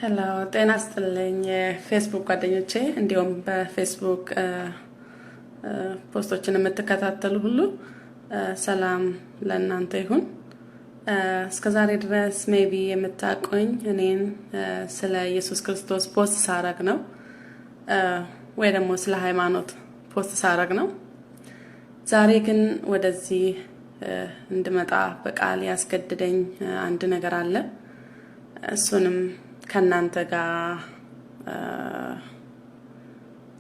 ሄሎ ጤና ይስጥልኝ ፌስቡክ ጓደኞቼ እንዲሁም በፌስቡክ ፖስቶችን የምትከታተሉ ሁሉ ሰላም ለእናንተ ይሁን። እስከዛሬ ድረስ ሜቢ የምታውቁኝ እኔን ስለ ኢየሱስ ክርስቶስ ፖስት ሳረግ ነው ወይ ደግሞ ስለ ሃይማኖት ፖስት ሳረግ ነው። ዛሬ ግን ወደዚህ እንድመጣ በቃል ያስገድደኝ አንድ ነገር አለ። እሱንም ከናንተ ጋር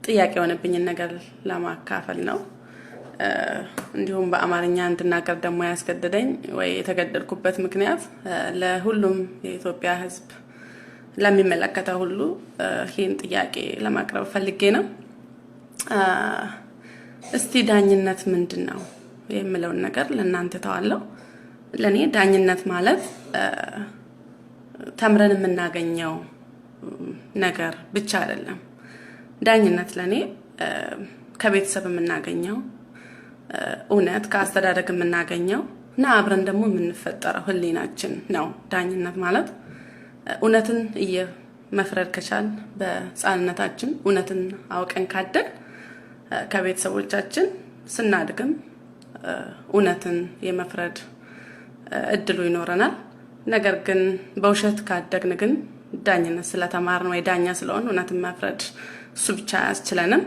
ጥያቄ የሆነብኝ ነገር ለማካፈል ነው። እንዲሁም በአማርኛ እንድናገር ደግሞ ያስገድደኝ ወይ የተገደድኩበት ምክንያት ለሁሉም የኢትዮጵያ ሕዝብ ለሚመለከተው ሁሉ ይህን ጥያቄ ለማቅረብ ፈልጌ ነው። እስቲ ዳኝነት ምንድነው የምለውን ነገር ለእናንተ ተዋለሁ። ለኔ ዳኝነት ማለት ተምረን የምናገኘው ነገር ብቻ አይደለም። ዳኝነት ለኔ ከቤተሰብ የምናገኘው እውነት ከአስተዳደግ የምናገኘው እና አብረን ደግሞ የምንፈጠረው ህሊናችን ነው። ዳኝነት ማለት እውነትን መፍረድ ከቻል በጻንነታችን እውነትን አውቀን ካደግ ከቤተሰቦቻችን ስናድግም እውነትን የመፍረድ እድሉ ይኖረናል። ነገር ግን በውሸት ካደግን ግን ዳኝነት ስለተማርን ወይ ዳኛ ስለሆን እውነትን መፍረድ እሱ ብቻ አያስችለንም።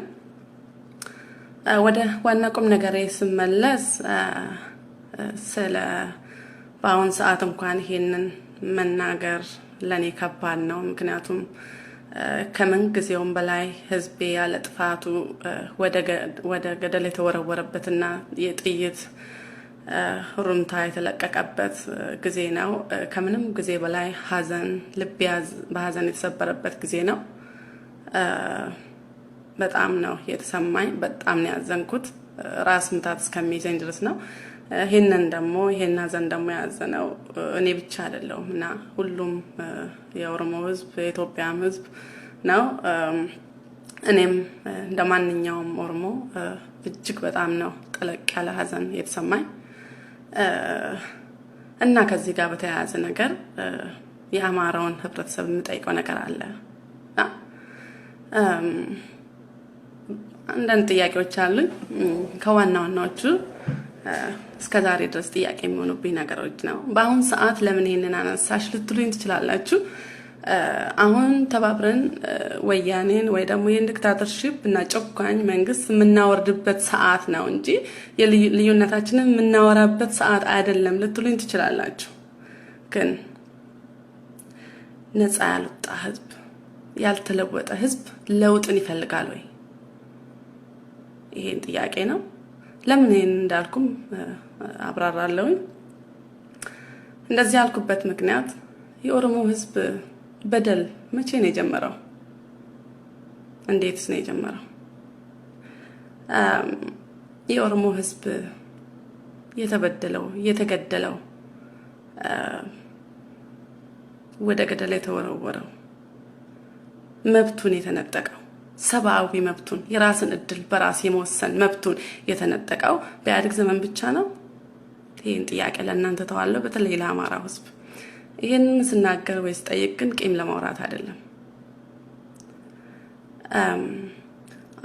ወደ ዋና ቁም ነገሬ ስመለስ ስለ በአሁን ሰዓት እንኳን ይሄንን መናገር ለኔ ከባድ ነው። ምክንያቱም ከምን ጊዜውም በላይ ህዝቤ ያለ ጥፋቱ ወደ ገደል የተወረወረበትና የጥይት ሩምታ የተለቀቀበት ጊዜ ነው። ከምንም ጊዜ በላይ ሀዘን ልብ በሀዘን የተሰበረበት ጊዜ ነው። በጣም ነው የተሰማኝ፣ በጣም ነው ያዘንኩት። ራስ ምታት እስከሚይዘኝ ድረስ ነው። ይሄን ሀዘን ደግሞ ያዘነው እኔ ብቻ አይደለሁም እና ሁሉም የኦሮሞ ህዝብ የኢትዮጵያም ህዝብ ነው። እኔም እንደማንኛውም ኦሮሞ እጅግ በጣም ነው ጠለቅ ያለ ሀዘን የተሰማኝ እና ከዚህ ጋር በተያያዘ ነገር የአማራውን ህብረተሰብ የምጠይቀው ነገር አለ። አንዳንድ ጥያቄዎች አሉኝ። ከዋናዎቹ እስከዛሬ ድረስ ጥያቄ የሚሆኑብኝ ነገሮች ነው። በአሁን ሰዓት ለምን ይሄንን አነሳሽ ልትሉኝ ትችላላችሁ። አሁን ተባብረን ወያኔን ወይ ደግሞ የዲክታተርሺፕ እና ጨቋኝ መንግስት የምናወርድበት ሰዓት ነው እንጂ የልዩነታችንን የምናወራበት ሰዓት አይደለም ልትሉኝ ትችላላችሁ። ግን ነፃ ያልወጣ ህዝብ፣ ያልተለወጠ ህዝብ ለውጥን ይፈልጋል ወይ? ይሄን ጥያቄ ነው። ለምን ይሄን እንዳልኩም አብራራለሁኝ። እንደዚህ ያልኩበት ምክንያት የኦሮሞ ህዝብ በደል መቼ ነው የጀመረው? እንዴትስ ነው የጀመረው? የኦሮሞ ህዝብ የተበደለው የተገደለው ወደ ገደል የተወረወረው መብቱን የተነጠቀው ሰብአዊ መብቱን የራስን እድል በራስ የመወሰን መብቱን የተነጠቀው በኢህአዴግ ዘመን ብቻ ነው? ይሄን ጥያቄ ለእናንተ ተዋለሁ፣ በተለይ ለአማራው ህዝብ። ይሄንን ስናገር ወይስ ጠይቅ ግን ቂም ለማውራት አይደለም።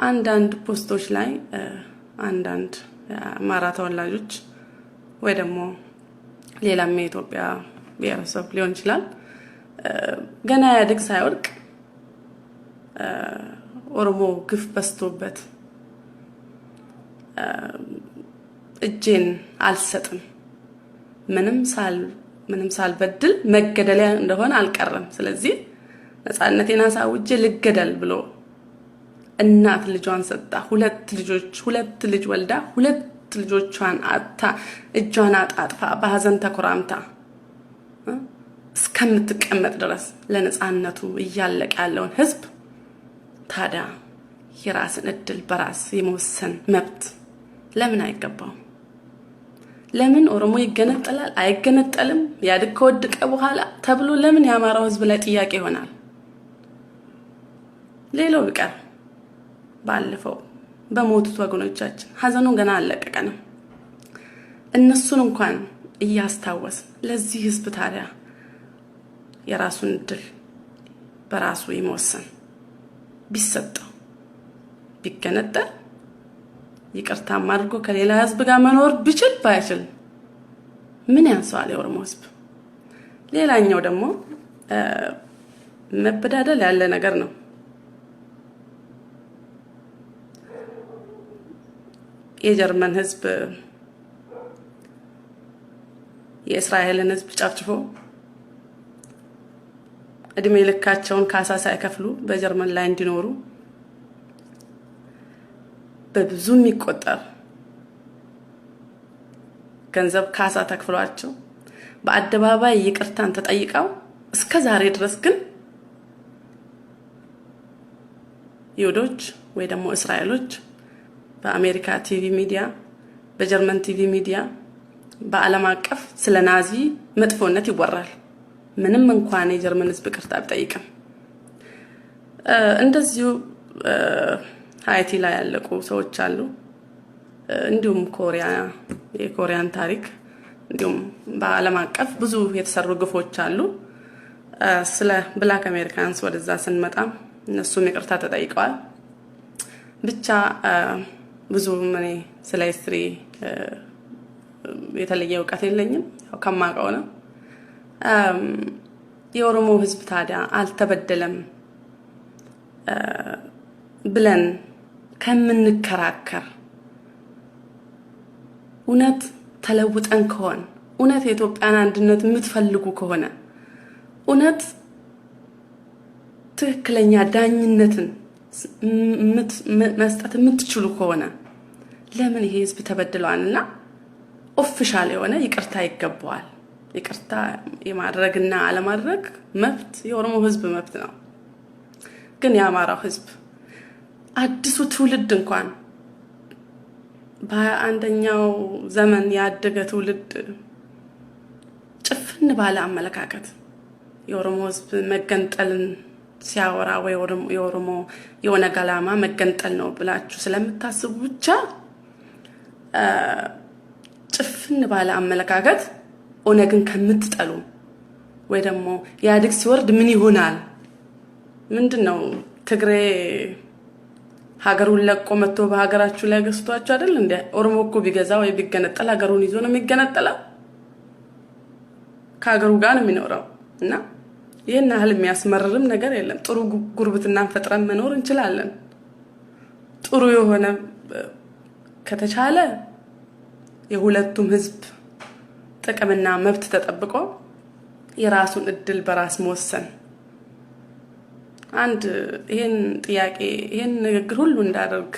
አንዳንድ ፖስቶች ላይ አንዳንድ አማራ ተወላጆች ወይ ደግሞ ሌላም የኢትዮጵያ ብሔረሰብ ሊሆን ይችላል ገና ኢህአዴግ ሳይወድቅ ኦሮሞ ግፍ በስቶበት እጄን አልሰጥም ምንም ሳልበድል መገደል እንደሆነ አልቀረም፣ ስለዚህ ነፃነቴን አሳውጄ ልገደል ብሎ እናት ልጇን ሰጣ። ሁለት ልጅ ወልዳ ሁለት ልጆቿን አጣ፣ እጇን አጣጥፋ በሀዘን ተኮራምታ እስከምትቀመጥ ድረስ ለነፃነቱ እያለቀ ያለውን ህዝብ ታዲያ የራስን እድል በራስ የመወሰን መብት ለምን አይገባው? ለምን ኦሮሞ ይገነጠላል አይገነጠልም ኢህአዴግ ከወደቀ በኋላ ተብሎ ለምን የአማራው ህዝብ ላይ ጥያቄ ይሆናል? ሌላው ቢቀር ባለፈው በሞቱት ወገኖቻችን ሀዘኑን ገና አልለቀቀንም። እነሱን እንኳን እያስታወስ ለዚህ ህዝብ ታዲያ የራሱን እድል በራሱ የመወሰን ቢሰጠው ቢገነጠል ይቅርታ አድርጎ ከሌላ ህዝብ ጋር መኖር ቢችል ባይችል ምን ያንሰዋል የኦሮሞ ህዝብ? ሌላኛው ደግሞ መበዳደል ያለ ነገር ነው። የጀርመን ህዝብ የእስራኤልን ህዝብ ጨፍጭፎ እድሜ ልካቸውን ካሳ ሳይከፍሉ በጀርመን ላይ እንዲኖሩ በብዙ የሚቆጠር ገንዘብ ካሳ ተከፍሏቸው በአደባባይ ይቅርታን ተጠይቀው እስከ ዛሬ ድረስ ግን ይሁዶች ወይ ደግሞ እስራኤሎች በአሜሪካ ቲቪ ሚዲያ፣ በጀርመን ቲቪ ሚዲያ፣ በዓለም አቀፍ ስለ ናዚ መጥፎነት ይወራል። ምንም እንኳን የጀርመን ህዝብ ይቅርታ ቢጠይቅም እንደዚሁ ሃይቲ ላይ ያለቁ ሰዎች አሉ። እንዲሁም የኮሪያን ታሪክ እንዲሁም በዓለም አቀፍ ብዙ የተሰሩ ግፎች አሉ። ስለ ብላክ አሜሪካንስ ወደዛ ስንመጣ እነሱም ይቅርታ ተጠይቀዋል። ብቻ ብዙ እኔ ስለ ሂስትሪ የተለየ እውቀት የለኝም፣ ያው ከማውቀው ነው። የኦሮሞ ህዝብ ታዲያ አልተበደለም ብለን ከምንከራከር እውነት ተለውጠን ከሆነ እውነት የኢትዮጵያን አንድነት የምትፈልጉ ከሆነ እውነት ትክክለኛ ዳኝነትን መስጠት የምትችሉ ከሆነ ለምን ይሄ ህዝብ ተበድሏልና ኦፊሻል የሆነ ይቅርታ ይገባዋል? ይቅርታ የማድረግና አለማድረግ መብት የኦሮሞ ህዝብ መብት ነው። ግን የአማራው ህዝብ አዲሱ ትውልድ እንኳን በአንደኛው ዘመን ያደገ ትውልድ ጭፍን ባለ አመለካከት የኦሮሞ ህዝብ መገንጠልን ሲያወራ ወይ የኦሮሞ የኦነግ ዓላማ መገንጠል ነው ብላችሁ ስለምታስቡ ብቻ ጭፍን ባለ አመለካከት ኦነግን ከምትጠሉ ወይ ደግሞ ኢህአዴግ ሲወርድ ምን ይሆናል? ምንድነው ትግሬ ሀገሩን ለቆ መጥቶ በሀገራችሁ ላይ ገዝቷችሁ አይደል እንዴ? ኦሮሞ እኮ ቢገዛ ወይ ቢገነጠል ሀገሩን ይዞ ነው የሚገነጠለው፣ ከሀገሩ ጋር ነው የሚኖረው። እና ይሄን ያህል የሚያስመርርም ነገር የለም። ጥሩ ጉርብትናን ፈጥረን መኖር እንችላለን። ጥሩ የሆነ ከተቻለ የሁለቱም ህዝብ ጥቅምና መብት ተጠብቆ የራሱን እድል በራስ መወሰን አንድ ይሄን ጥያቄ ይሄን ንግግር ሁሉ እንዳደርግ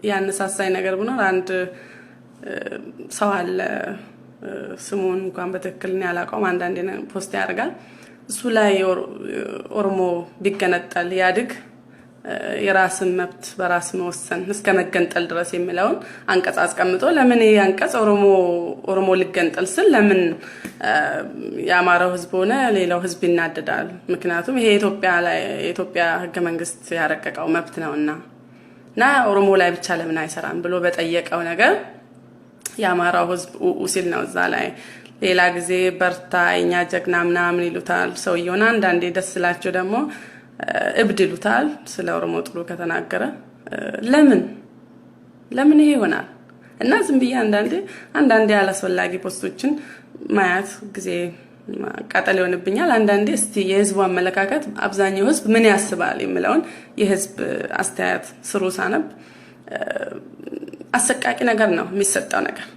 ያነሳሳይ ነገር ብኖር አንድ ሰው አለ። ስሙን እንኳን በትክክል ነው ያላቀው፣ አንዳንዴ ፖስት ያደርጋል። እሱ ላይ ኦሮሞ ቢገነጠል ያድግ የራስን መብት በራስ መወሰን እስከ መገንጠል ድረስ የሚለውን አንቀጽ አስቀምጦ ለምን ያንቀጽ ኦሮሞ ሊገንጠል ስል ለምን ያማራው ህዝብ ሆነ ሌላው ህዝብ ይናደዳል? ምክንያቱም ይሄ የኢትዮጵያ ህገ መንግስት ያረቀቀው መብት ነውና ኦሮሞ ላይ ብቻ ለምን አይሰራም ብሎ በጠየቀው ነገር ያማራው ህዝብ ሲል ነው እዛ ላይ። ሌላ ጊዜ በርታ የኛ ጀግና ምናምን ይሉታል ሰውየውና አንዳንዴ ደስ ስላቸው ደግሞ እብድ ይሉታል ስለ ኦሮሞ ጥሩ ከተናገረ። ለምን ይሄ ይሆናል? እና ዝም ብዬ አንዳንዴ ያላስፈላጊ ፖስቶችን ማያት ጊዜ ማቃጠል ይሆንብኛል። አንዳንዴ እስቲ የህዝቡ አመለካከት አብዛኛው ህዝብ ምን ያስባል የሚለውን የህዝብ አስተያየት ስሩ ሳነብ አሰቃቂ ነገር ነው የሚሰጠው ነገር።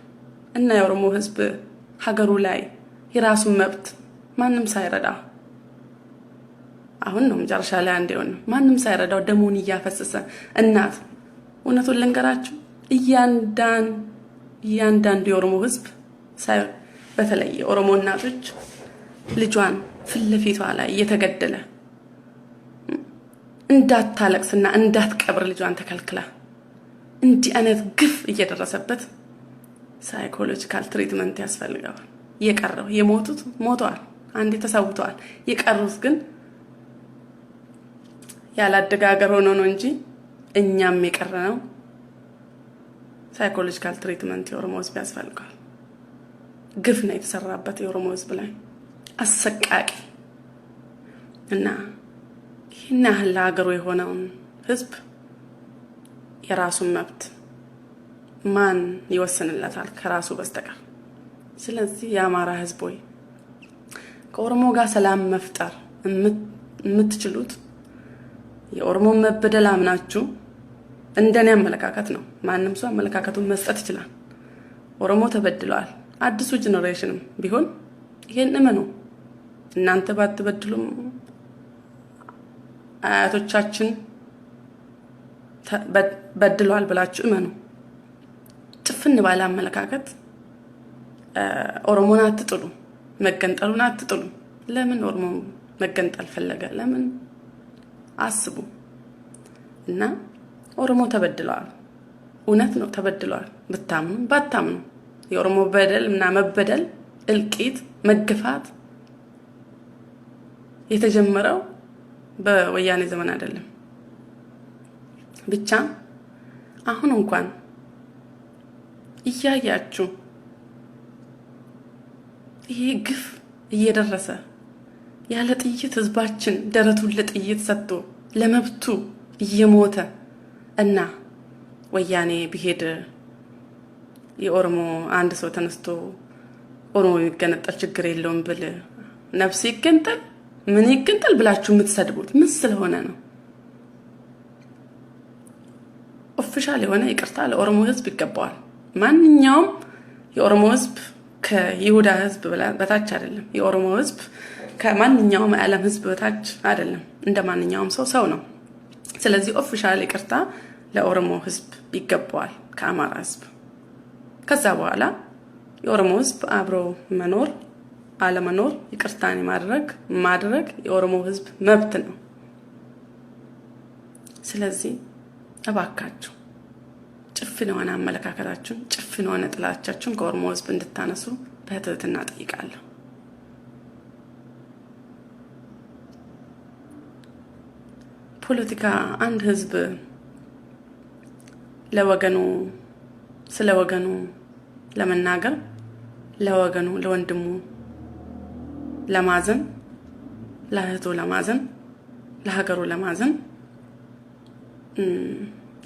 እና የኦሮሞ ህዝብ ሀገሩ ላይ የራሱን መብት ማንም ሳይረዳ አሁን ነው መጨረሻ ላይ አንዴውን ማንም ሳይረዳው ደሙን እያፈሰሰ እናት እውነቱን ልንገራችሁ እያንዳንዱ የኦሮሞ ህዝብ በተለይ ኦሮሞ እናቶች ልጇን ፍለፊቷ ላይ እየተገደለ እንዳታለቅስና እንዳትቀብር ልጇን ተከልክላ እንዲህ አይነት ግፍ እየደረሰበት ሳይኮሎጂካል ትሪትመንት ያስፈልጋል። የቀረው የሞቱት ሞተዋል፣ አንዴ ተሰውተዋል። የቀሩት ግን ያላደጋገር ሆኖ ነው እንጂ እኛም የቀረነው ሳይኮሎጂካል ትሪትመንት የኦሮሞ ህዝብ ያስፈልጋል። ግፍ ነው የተሰራበት የኦሮሞ ህዝብ ላይ አሰቃቂ እና ይህን ያህል ለሀገሩ የሆነውን ህዝብ የራሱን መብት ማን ይወስንለታል ከራሱ በስተቀር? ስለዚህ የአማራ ህዝብ ሆይ ከኦሮሞ ጋር ሰላም መፍጠር የምትችሉት የኦሮሞ መበደል አምናችሁ እንደኔ አመለካከት ነው። ማንም ሰው አመለካከቱን መስጠት ይችላል። ኦሮሞ ተበድሏል። አዲሱ ጄኔሬሽንም ቢሆን ይሄን እመኑ። እናንተ ባትበድሉም አያቶቻችን በድሏል ብላችሁ እመኑ። ጭፍን ባለ አመለካከት ኦሮሞን አትጥሉ፣ መገንጠሉን አትጥሉ። ለምን ኦሮሞ መገንጠል ፈለገ? ለምን አስቡ። እና ኦሮሞ ተበድሏል። እውነት ነው፣ ተበድሏል። ብታምኑ ባታምኑ የኦሮሞ በደል እና መበደል፣ እልቂት፣ መገፋት የተጀመረው በወያኔ ዘመን አይደለም። ብቻ አሁን እንኳን እያያችሁ ይሄ ግፍ እየደረሰ ያለ ጥይት ህዝባችን ደረቱን ለጥይት ሰጥቶ ለመብቱ እየሞተ እና ወያኔ ቢሄድ የኦሮሞ አንድ ሰው ተነስቶ ኦሮሞ ይገነጠል ችግር የለውም ብል ነፍስ ይገንጠል ምን ይገንጠል ብላችሁ የምትሰድቡት ምን ስለሆነ ነው? ኦፊሻል የሆነ ይቅርታ ለኦሮሞ ህዝብ ይገባዋል። ማንኛውም የኦሮሞ ህዝብ ከይሁዳ ህዝብ በታች አይደለም። የኦሮሞ ህዝብ ከማንኛውም የዓለም ህዝብ በታች አይደለም። እንደ ማንኛውም ሰው ነው። ስለዚህ ኦፊሻል ይቅርታ ለኦሮሞ ህዝብ ይገባዋል ከአማራ ህዝብ። ከዛ በኋላ የኦሮሞ ህዝብ አብሮ መኖር አለመኖር ይቅርታን ማድረግ የኦሮሞ ህዝብ መብት ነው። ስለዚህ እባካችሁ ጭፍን የሆነ አመለካከታችሁን፣ ጭፍን የሆነ ጥላቻችሁን ከኦሮሞ ህዝብ እንድታነሱ በትህትና ጠይቃለሁ። ፖለቲካ አንድ ህዝብ ስለ ወገኑ ለመናገር ለወገኑ ለወንድሙ ለማዘን ለእህቱ ለማዘን ለሀገሩ ለማዘን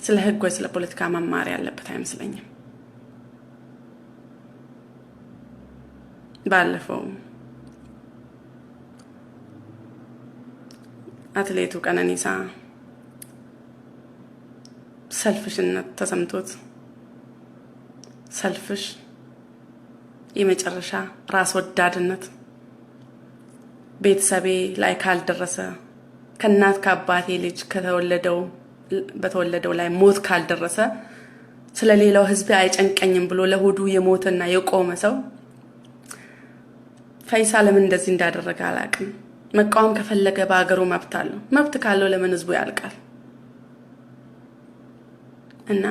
ስለ ህግ ወይ ስለ ፖለቲካ መማር ያለበት አይመስለኝም። ባለፈው አትሌቱ ቀነኒሳ ሰልፍሽነት ተሰምቶት ሰልፍሽ የመጨረሻ ራስ ወዳድነት ቤተሰቤ ላይ ካልደረሰ ከእናት ከአባቴ ልጅ በተወለደው ላይ ሞት ካልደረሰ ስለሌላው ህዝብ አይጨንቀኝም ብሎ ለሆዱ የሞተና የቆመ ሰው ፈይሳ ለምን እንደዚህ እንዳደረገ አላውቅም። መቃወም ከፈለገ በአገሩ መብት አለው። መብት ካለው ለምን ህዝቡ ያልቃል? እና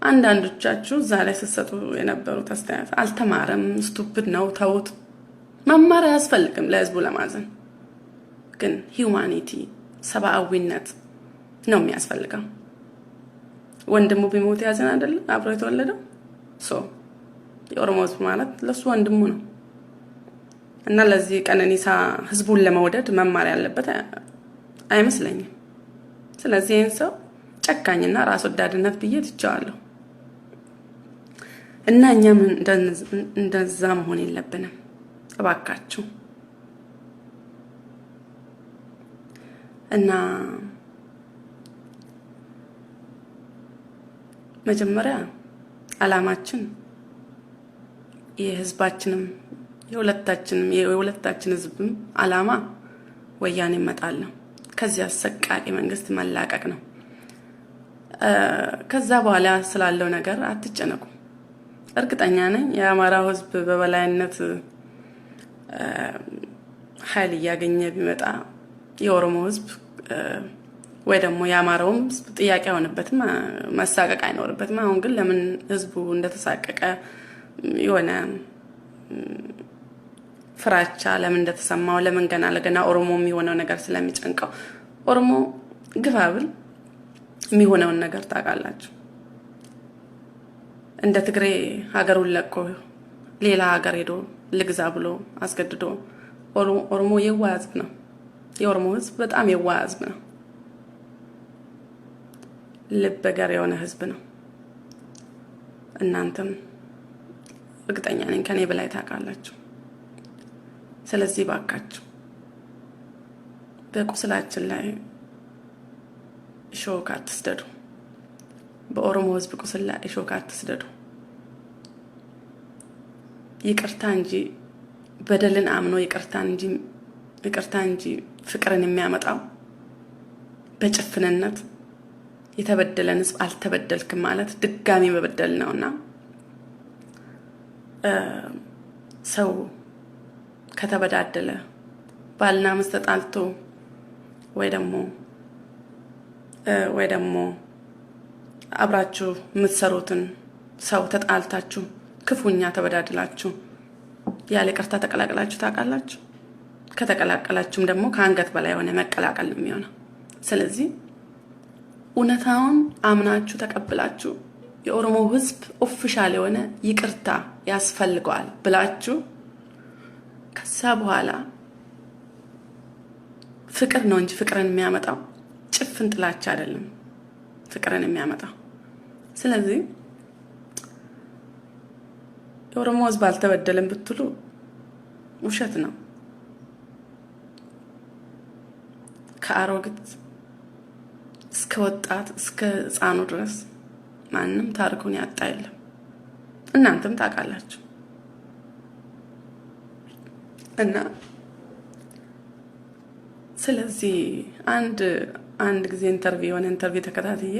አንዳንዶቻችሁ ዛሬ ስትሰጡ የነበሩት አስተያየት አልተማረም፣ ስቱፒድ ነው፣ ተውት። መማር አያስፈልግም ለህዝቡ ለማዘን። ግን ሂዩማኒቲ ሰብአዊነት ነው የሚያስፈልገው። ወንድሙ ቢሞት ያዘን አይደል አብሮ የተወለደው የኦሮሞ ህዝብ ማለት ለሱ ወንድሙ ነው። እና ለዚህ ቀነኒሳ ህዝቡን ለመውደድ መማር ያለበት አይመስለኝም። ስለዚህ ይህን ሰው ጨካኝና ራስ ወዳድነት ብዬ ትቼዋለሁ። እና እኛም እንደዛ መሆን የለብንም እባካችሁ። እና መጀመሪያ አላማችን የህዝባችንም የሁለታችን ህዝብም አላማ ወያኔ መጣል ነው። ከዚያ አሰቃቂ መንግስት መላቀቅ ነው። ከዛ በኋላ ስላለው ነገር አትጨነቁ። እርግጠኛ ነኝ የአማራው ህዝብ በበላይነት ኃይል እያገኘ ቢመጣ የኦሮሞ ህዝብ ወይ ደግሞ የአማራው ህዝብ ጥያቄ ሆነበትም መሳቀቅ አይኖርበትም። አሁን ግን ለምን ህዝቡ እንደተሳቀቀ የሆነ ፍራቻ ለምን እንደተሰማው ለምን ገና ኦሮሞ የሚሆነው ነገር ስለሚጨንቀው ኦሮሞ ግፋብል የሚሆነውን ነገር ታውቃላችሁ። እንደ ትግሬ ሀገሩን ለቆ ሌላ ሀገር ሄዶ ልግዛ ብሎ አስገድዶ ኦሮሞ የዋህ ህዝብ ነው። የኦሮሞ ህዝብ በጣም የዋህ ህዝብ ነው። ልበ ገር የሆነ ህዝብ ነው። እናንተም እርግጠኛ ነኝ ከኔ በላይ ታውቃላችሁ። ስለዚህ ባካችሁ በቁስላችን ላይ ሾክ አትስደዱ። በኦሮሞ ህዝብ ቁስል ላይ ሾክ አትስደዱ። ይቅርታ እንጂ በደልን አምኖ ይቅርታ እንጂ ፍቅርን የሚያመጣው በጭፍንነት የተበደለን ህዝብ አልተበደልክም ማለት ድጋሚ መበደል ነውና ሰው ከተበዳደለ ባልና ሚስት ተጣልቶ ወይ ደግሞ አብራችሁ የምትሰሩትን ሰው ተጣልታችሁ ክፉኛ ተበዳድላችሁ ያለ ይቅርታ ተቀላቅላችሁ ታውቃላችሁ? ከተቀላቀላችሁም ደግሞ ከአንገት በላይ የሆነ መቀላቀል ነው የሚሆነው። ስለዚህ እውነታውን አምናችሁ ተቀብላችሁ የኦሮሞ ህዝብ ኦፊሻል የሆነ ይቅርታ ያስፈልገዋል ብላችሁ ከዛ በኋላ ፍቅር ነው እንጂ ፍቅርን የሚያመጣው ጭፍን ጥላቻ አይደለም ፍቅርን የሚያመጣው። ስለዚህ የኦሮሞ ህዝብ አልተበደለም ብትሉ ውሸት ነው። ከአሮጊት እስከ ወጣት እስከ ህፃኑ ድረስ ማንም ታሪኩን ያጣ የለም። እናንተም ታውቃላችሁ። እና ስለዚህ አንድ ጊዜ ኢንተርቪው ተከታትዬ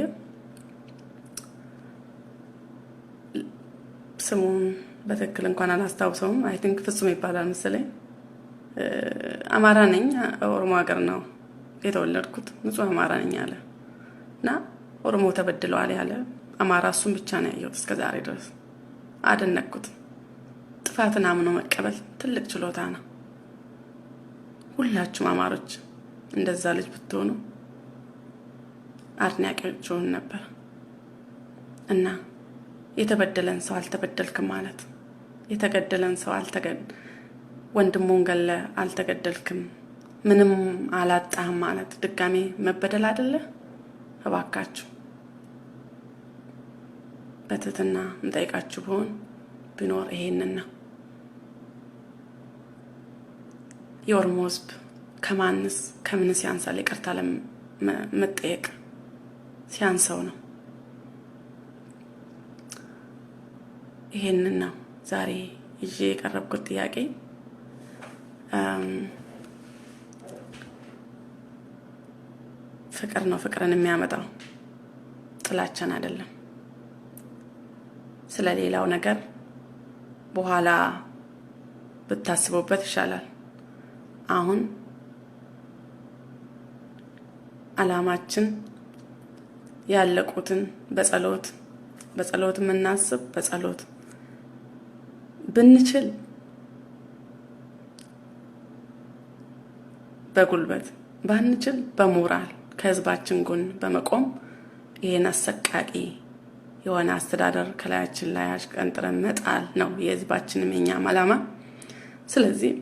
ስሙን በትክክል እንኳን አላስታውሰውም። አይ ቲንክ ፍጹም ይባላል መሰለኝ። አማራ ነኝ፣ ኦሮሞ ሀገር ነው የተወለድኩት፣ ንጹህ አማራ ነኝ አለ እና ኦሮሞ ተበድለዋል ያለ አማራ እሱን ብቻ ነው ያየሁት እስከዛሬ ድረስ። አደነቅኩት። ጥፋትን አምኖ መቀበል ትልቅ ችሎታ ነው። ሁላችሁም አማሮች እንደዛ ልጅ ብትሆኑ አድናቂዎች ሆን ነበር። እና የተበደለን ሰው አልተበደልክም ማለት የተገደለን ሰው ወንድሙን ገለ አልተገደልክም ምንም አላጣህም ማለት ድጋሜ መበደል አይደለ? እባካችሁ በትህትና እንጠይቃችሁ ቢኖር ይሄንን ነው። የኦሮሞ ህዝብ ከምንስ ያንሳል? ይቅርታ ለመጠየቅ ሲያንሰው ነው። ይሄንን ነው ዛሬ ይዤ የቀረብኩት ጥያቄ። ፍቅር ነው ፍቅርን የሚያመጣው ጥላቻን አይደለም። ስለሌላው ነገር በኋላ ብታስቡበት ይሻላል። አሁን አላማችን ያለቁትን በጸሎት የምናስብ በጸሎት ብንችል በጉልበት ባንችል በሞራል ከህዝባችን ጎን በመቆም ይሄን አሰቃቂ የሆነ አስተዳደር ከላያችን ላይ አሽቀንጥረን መጣል ነው የህዝባችንም የኛም ዓላማ። ስለዚህ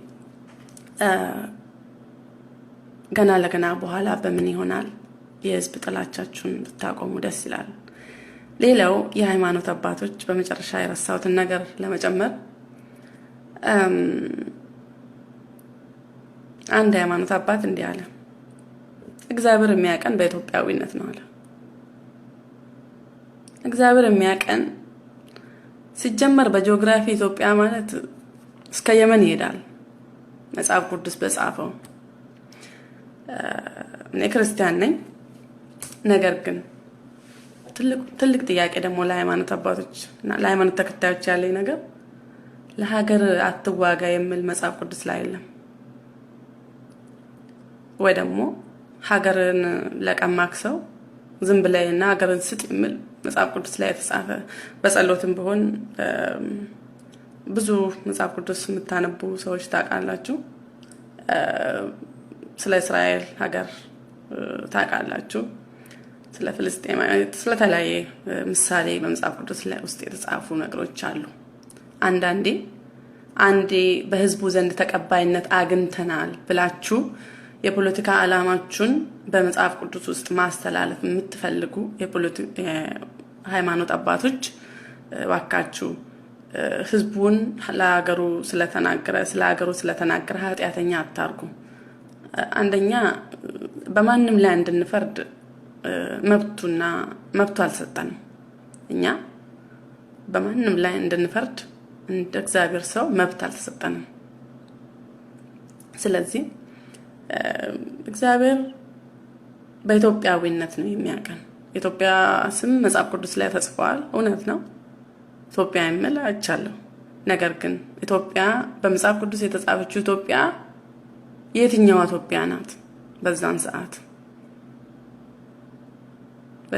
ገና ለገና በኋላ በምን ይሆናል የህዝብ ጥላቻችሁን ብታቆሙ ደስ ይላል። ሌላው የሃይማኖት አባቶች በመጨረሻ የረሳሁትን ነገር ለመጨመር አንድ ሃይማኖት አባት እንዲህ አለ፣ እግዚአብሔር የሚያቀን በኢትዮጵያዊነት ነው አለ። እግዚአብሔር የሚያቀን ሲጀመር በጂኦግራፊ ኢትዮጵያ ማለት እስከ የመን ይሄዳል መጽሐፍ ቅዱስ በጻፈው። እኔ ክርስቲያን ነኝ። ነገር ግን ትልቅ ጥያቄ ደግሞ ለሃይማኖት አባቶች እና ለሃይማኖት ተከታዮች ያለኝ ነገር ለሀገር አትዋጋ የሚል መጽሐፍ ቅዱስ ላይ የለም። ወይ ደግሞ ሀገርን ለቀማክ ሰው ዝም ብለህና ሀገርን ስጥ የሚል መጽሐፍ ቅዱስ ላይ የተጻፈ በጸሎትም ቢሆን ብዙ መጽሐፍ ቅዱስ የምታነቡ ሰዎች ታውቃላችሁ። ስለ እስራኤል ሀገር ታውቃላችሁ። ስለ ፍልስጤም ስለተለያየ ምሳሌ በመጽሐፍ ቅዱስ ላይ ውስጥ የተጻፉ ነገሮች አሉ። አንዴ በህዝቡ ዘንድ ተቀባይነት አግኝተናል ብላችሁ የፖለቲካ ዓላማችሁን በመጽሐፍ ቅዱስ ውስጥ ማስተላለፍ የምትፈልጉ ሃይማኖት አባቶች ዋካችሁ ህዝቡን ለሀገሩ ስለተናገረ ኃጢአተኛ አታርጉ። አንደኛ በማንም ላይ እንድንፈርድ መብቱ አልሰጠንም። እኛ በማንም ላይ እንድንፈርድ እንደ እግዚአብሔር ሰው መብት አልተሰጠንም። ስለዚህ እግዚአብሔር በኢትዮጵያዊነት ነው የሚያቀን። ኢትዮጵያ ስም መጽሐፍ ቅዱስ ላይ ተጽፏል፣ እውነት ነው። ኢትዮጵያ የሚል አይቻለሁ። ነገር ግን ኢትዮጵያ በመጽሐፍ ቅዱስ የተጻፈችው ኢትዮጵያ የትኛዋ ኢትዮጵያ ናት በዛን ሰዓት?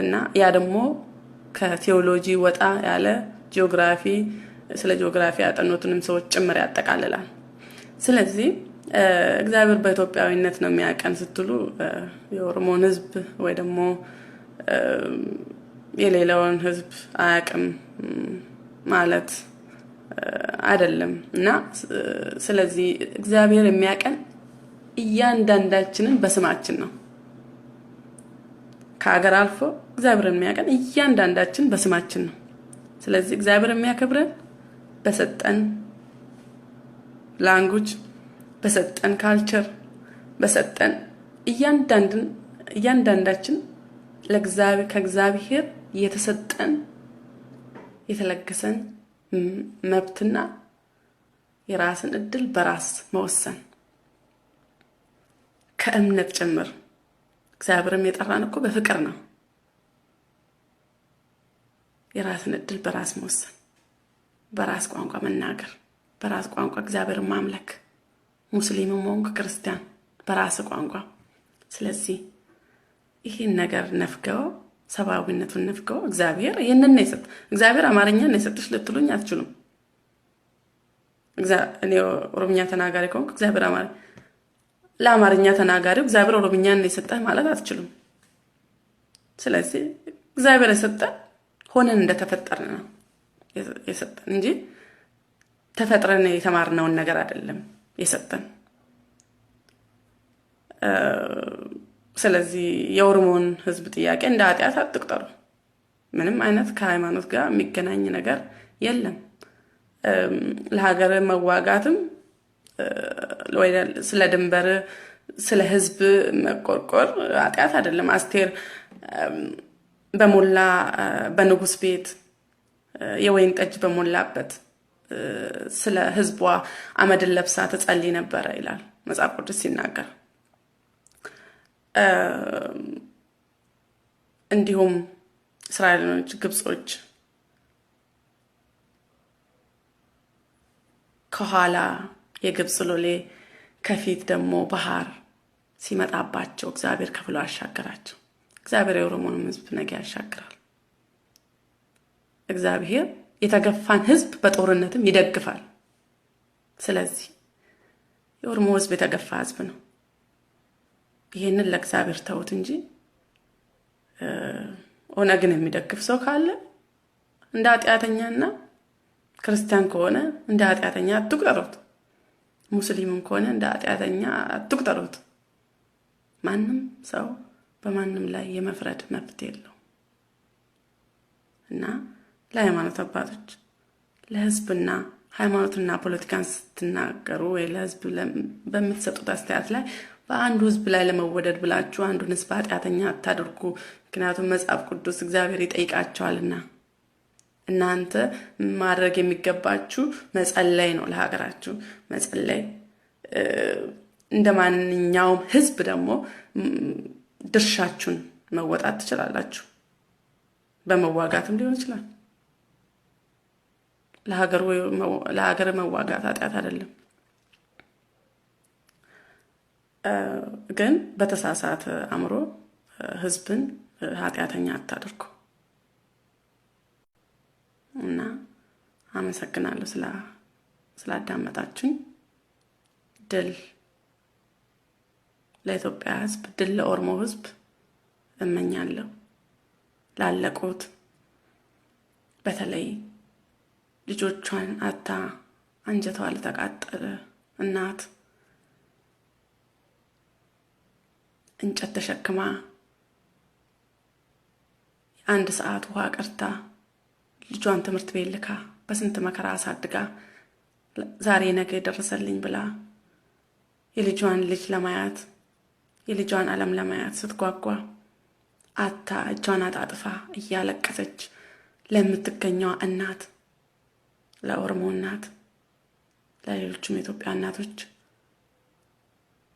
እና ያ ደግሞ ከቴዎሎጂ ወጣ ያለ ጂኦግራፊ ስለ ጂኦግራፊ ያጠኑትንም ሰዎች ጭምር ያጠቃልላል። ስለዚህ እግዚአብሔር በኢትዮጵያዊነት ነው የሚያቀን ስትሉ የኦሮሞን ህዝብ ወይ ደግሞ የሌላውን ህዝብ አያቅም ማለት አይደለም። እና ስለዚህ እግዚአብሔር የሚያቀን እያንዳንዳችንን በስማችን ነው። ከሀገር አልፎ እግዚአብሔር የሚያቀን እያንዳንዳችን በስማችን ነው። ስለዚህ እግዚአብሔር የሚያከብረን በሰጠን ላንጉጅ፣ በሰጠን ካልቸር፣ በሰጠን እያንዳንዳችን ከእግዚአብሔር የተሰጠን የተለገሰን መብትና የራስን እድል በራስ መወሰን ከእምነት ጭምር እግዚአብሔርም የጠራን እኮ በፍቅር ነው። የራስን እድል በራስ መወሰን፣ በራስ ቋንቋ መናገር፣ በራስ ቋንቋ እግዚአብሔርን ማምለክ፣ ሙስሊምም ሆንክ ክርስቲያን በራስ ቋንቋ። ስለዚህ ይሄን ነገር ነፍገው ሰብአዊነቱን ነፍገው እግዚአብሔር ይሄንን ነው የሰጠ። እግዚአብሔር አማርኛን ነው የሰጠሽ ልትሉኝ አትችሉም። እኔ ኦሮምኛ ተናጋሪ ከሆንኩ እግዚአብሔር ለአማርኛ ተናጋሪው እግዚአብሔር ኦሮምኛን ነው የሰጠ ማለት አትችሉም። ስለዚህ እግዚአብሔር የሰጠ ሆነን እንደተፈጠርን ነው የሰጠን እንጂ ተፈጥረን የተማርነውን ነገር አይደለም የሰጠን። ስለዚህ የኦሮሞን ህዝብ ጥያቄ እንደ ኃጢአት አትቁጠሩ። ምንም አይነት ከሃይማኖት ጋር የሚገናኝ ነገር የለም። ለሀገር መዋጋትም ወይ ስለ ድንበር ስለ ህዝብ መቆርቆር ኃጢአት አይደለም። አስቴር በሞላ በንጉስ ቤት የወይን ጠጅ በሞላበት ስለ ህዝቧ አመድን ለብሳ ትጸልይ ነበር ይላል መጽሐፍ ቅዱስ ሲናገር። እንዲሁም እስራኤሎች ግብጾች ከኋላ የግብጽ ሎሌ ከፊት ደግሞ ባህር ሲመጣባቸው እግዚአብሔር ከፍሎ አሻገራቸው። እግዚአብሔር የኦሮሞን ህዝብ ነገ ያሻግራል። እግዚአብሔር የተገፋን ህዝብ በጦርነትም ይደግፋል። ስለዚህ የኦሮሞ ህዝብ የተገፋ ህዝብ ነው። ይሄንን ለእግዚአብሔር ተውት እንጂ ኦነግን የሚደግፍ ሰው ካለ እንደ ኃጢአተኛና ክርስቲያን ከሆነ እንደ ኃጢአተኛ አትቁጠሩት። ሙስሊምም ከሆነ እንደ ኃጢአተኛ አትቁጠሩት። ማንም ሰው በማንም ላይ የመፍረድ መብት የለው እና ለሃይማኖት አባቶች ለህዝብና ሃይማኖትና ፖለቲካን ስትናገሩ ወይ ለህዝብ በምትሰጡት አስተያየት ላይ በአንዱ ህዝብ ላይ ለመወደድ ብላችሁ አንዱን ህዝብ ኃጢአተኛ አታድርጉ። ምክንያቱም መጽሐፍ ቅዱስ እግዚአብሔር ይጠይቃቸዋልና። እናንተ ማድረግ የሚገባችሁ መጸለይ ነው፣ ለሀገራችሁ መጸለይ። እንደማንኛውም ህዝብ ደግሞ ድርሻችሁን መወጣት ትችላላችሁ። በመዋጋትም ሊሆን ይችላል። ለሀገር መዋጋት ኃጢአት አይደለም። ግን በተሳሳተ አእምሮ ህዝብን ኃጢአተኛ አታድርጉ እና አመሰግናለሁ ስላዳመጣችሁኝ። ድል ለኢትዮጵያ ህዝብ፣ ድል ለኦሮሞ ህዝብ እመኛለሁ። ላለቁት በተለይ ልጆቿን አታ አንጀቷ ለተቃጠለ እናት እንጨት ተሸክማ 1 ሰዓት ውሃ ቀርታ ልጇን ትምህርት ቤት ልካ በስንት መከራ አሳድጋ ዛሬ ነገ ደረሰልኝ ብላ የልጇን ልጅ ለማያት የልጇን ዓለም ለማያት ስትጓጓ አታ እጇን አጣጥፋ እያለቀሰች ለምትገኘው እናት፣ ለኦሮሞ እናት፣ ለሌሎችም የኢትዮጵያ እናቶች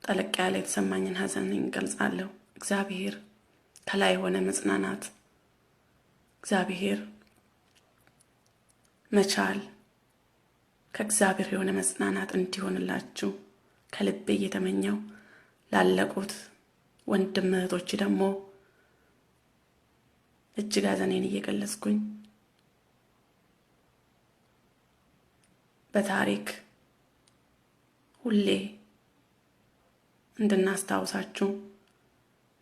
ጠለቅ ያለ የተሰማኝን ሐዘን እንገልጻለሁ። እግዚአብሔር ከላይ የሆነ መጽናናት፣ እግዚአብሔር መቻል ከእግዚአብሔር የሆነ መጽናናት እንዲሆንላችሁ ከልቤ እየተመኘው ላለቁት ወንድም እህቶች ደግሞ እጅግ ሐዘኔን እየገለጽኩኝ በታሪክ ሁሌ እንድናስታውሳችሁ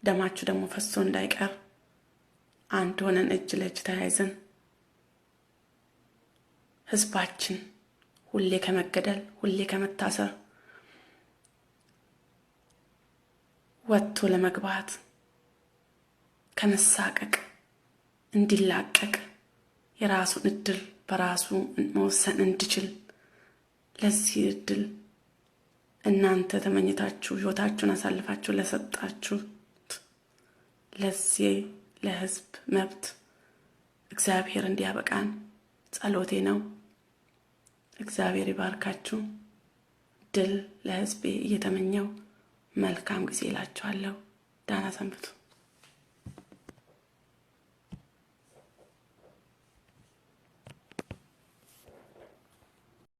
ደማችሁ ደግሞ ፈሶ እንዳይቀር አንድ ሆነን እጅ ለእጅ ተያይዘን ህዝባችን ሁሌ ከመገደል ሁሌ ከመታሰር ወጥቶ ለመግባት ከመሳቀቅ እንዲላቀቅ የራሱን እድል በራሱ መወሰን እንዲችል ለዚህ እድል እናንተ ተመኝታችሁ ህይወታችሁን አሳልፋችሁ ለሰጣችሁት ለዚህ ለህዝብ መብት እግዚአብሔር እንዲያበቃን ጸሎቴ ነው። እግዚአብሔር ይባርካችሁ። ድል ለህዝቤ እየተመኘው መልካም ጊዜ እላችኋለሁ። ደህና ሰንብቱ።